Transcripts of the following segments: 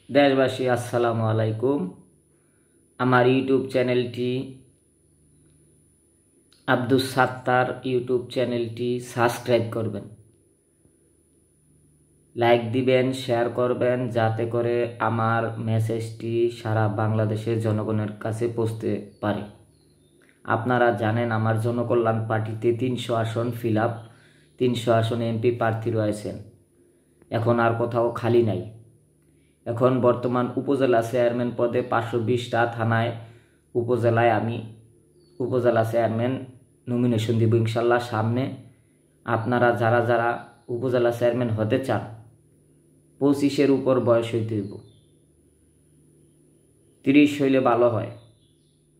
দেশবাসী আসসালামু আলাইকুম। আমার ইউটিউব চ্যানেলটি আব্দুস সাত্তার ইউটিউব চ্যানেলটি সাবস্ক্রাইব করবেন, লাইক দিবেন, শেয়ার করবেন, যাতে করে আমার মেসেজটি সারা বাংলাদেশের জনগণের কাছে পৌঁছতে পারে। আপনারা জানেন আমার জনকল্যাণ পার্টিতে 300 আসন ফিল আপ, 300 আসনে এমপি প্রার্থী রয়েছেন। এখন আর কোথাও খালি নাই। এখন বর্তমান উপজেলা চেয়ারম্যান পদে 520টা থানায় উপজেলায় আমি উপজেলা চেয়ারম্যান নমিনেশন দিব ইনশাল্লাহ সামনে। আপনারা যারা যারা উপজেলা চেয়ারম্যান হতে চান, 25-এর উপর বয়স হইতে হইব, 30 হইলে ভালো হয়।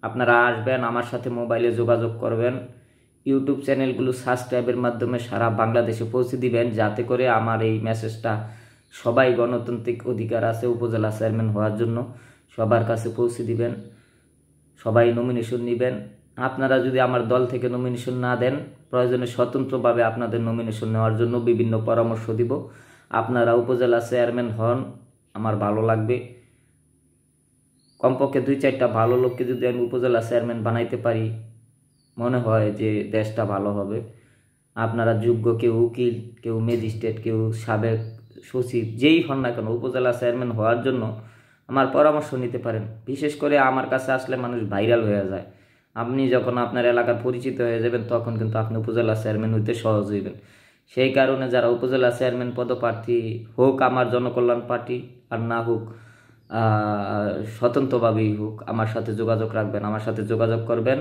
আপনারা আসবেন, আমার সাথে মোবাইলে যোগাযোগ করবেন, ইউটিউব চ্যানেলগুলো সাবস্ক্রাইবের মাধ্যমে সারা বাংলাদেশে পৌঁছে দিবেন, যাতে করে আমার এই মেসেজটা সবাই, গণতান্ত্রিক অধিকার আছে উপজেলা চেয়ারম্যান হওয়ার জন্য, সবার কাছে পৌঁছে দিবেন। সবাই নমিনেশন নেবেন। আপনারা যদি আমার দল থেকে নমিনেশন না দেন, প্রয়োজনে স্বতন্ত্রভাবে আপনাদের নমিনেশন নেওয়ার জন্য বিভিন্ন পরামর্শ দিব। আপনারা উপজেলা চেয়ারম্যান হন, আমার ভালো লাগবে। কমপক্ষে 2-4টা ভালো লোককে যদি আমি উপজেলা চেয়ারম্যান বানাইতে পারি, মনে হয় যে দেশটা ভালো হবে। আপনারা যোগ্য, কেউ উকিল, কেউ ম্যাজিস্ট্রেট, কেউ সাবেক সচিব, যেই হন না কেন, উপজেলা চেয়ারম্যান হওয়ার জন্য আমার পরামর্শ নিতে পারেন। বিশেষ করে আমার কাছে আসলে মানুষ ভাইরাল হয়ে যায়। আপনি যখন আপনার এলাকার পরিচিত হয়ে যাবেন, তখন কিন্তু আপনি উপজেলা চেয়ারম্যান হইতে সহজ হইবেন। সেই কারণে যারা উপজেলা চেয়ারম্যান পদপ্রার্থী, হোক আমার জনকল্যাণ পার্টি আর না হোক স্বতন্ত্রভাবেই হোক, আমার সাথে যোগাযোগ রাখবেন, আমার সাথে যোগাযোগ করবেন।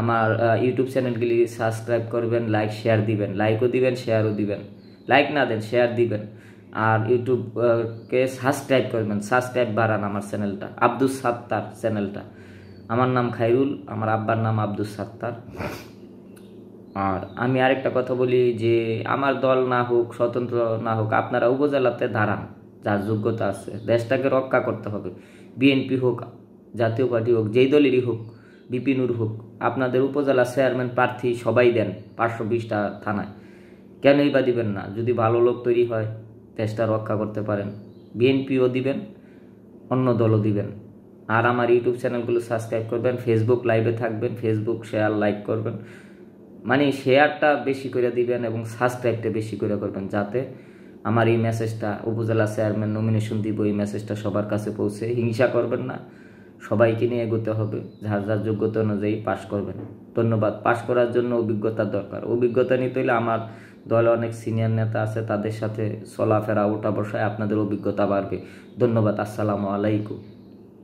আমার ইউটিউব চ্যানেলগুলি সাবস্ক্রাইব করবেন, লাইক শেয়ার দিবেন, লাইকও দিবেন, শেয়ারও দিবেন। লাইক না দেন, শেয়ার দিবেন। আর ইউটিউবকে সাবস্ক্রাইব করবেন, সাবস্ক্রাইব বাড়ান আমার চ্যানেলটা, আব্দুস সাত্তার চ্যানেলটা। আমার নাম খাইরুল, আমার আব্বার নাম আব্দুস সাত্তার। আর আমি আরেকটা কথা বলি যে আমার দল না হোক, স্বতন্ত্র না হোক, আপনারা উপজেলাতে দাঁড়ান, যার যোগ্যতা আছে। দেশটাকে রক্ষা করতে হবে। বিএনপি হোক, জাতীয় পার্টি হোক, যেই দলেরই হোক, বিপিনুর হোক, আপনাদের উপজেলা চেয়ারম্যান প্রার্থী সবাই দেন 520টা থানায়। কেনই বা দিবেন না? যদি ভালো লোক তৈরি হয়, দেশটা রক্ষা করতে পারেন। বিএনপিও দিবেন, অন্য দলও দিবেন। আর আমার ইউটিউব চ্যানেলগুলো সাবস্ক্রাইব করবেন, ফেসবুক লাইভে থাকবেন, ফেসবুক শেয়ার লাইক করবেন, মানে শেয়ারটা বেশি করে দিবেন এবং সাবস্ক্রাইবটা বেশি করে করবেন, যাতে আমার এই মেসেজটা, উপজেলা চেয়ারম্যান নমিনেশন দিব, এই মেসেজটা সবার কাছে পৌঁছে। হিংসা করবেন না, সবাইকে নিয়ে এগোতে হবে, যার যার যোগ্যতা অনুযায়ী পাশ করবেন। ধন্যবাদ। পাশ করার জন্য অভিজ্ঞতার দরকার। অভিজ্ঞতা নিতে হলে আমার দলে অনেক সিনিয়র নেতা আছে, তাদের সাথে চলাফেরা, ওঠা বসায় আপনাদের অভিজ্ঞতা বাড়বে। ধন্যবাদ। আসসালামু আলাইকুম।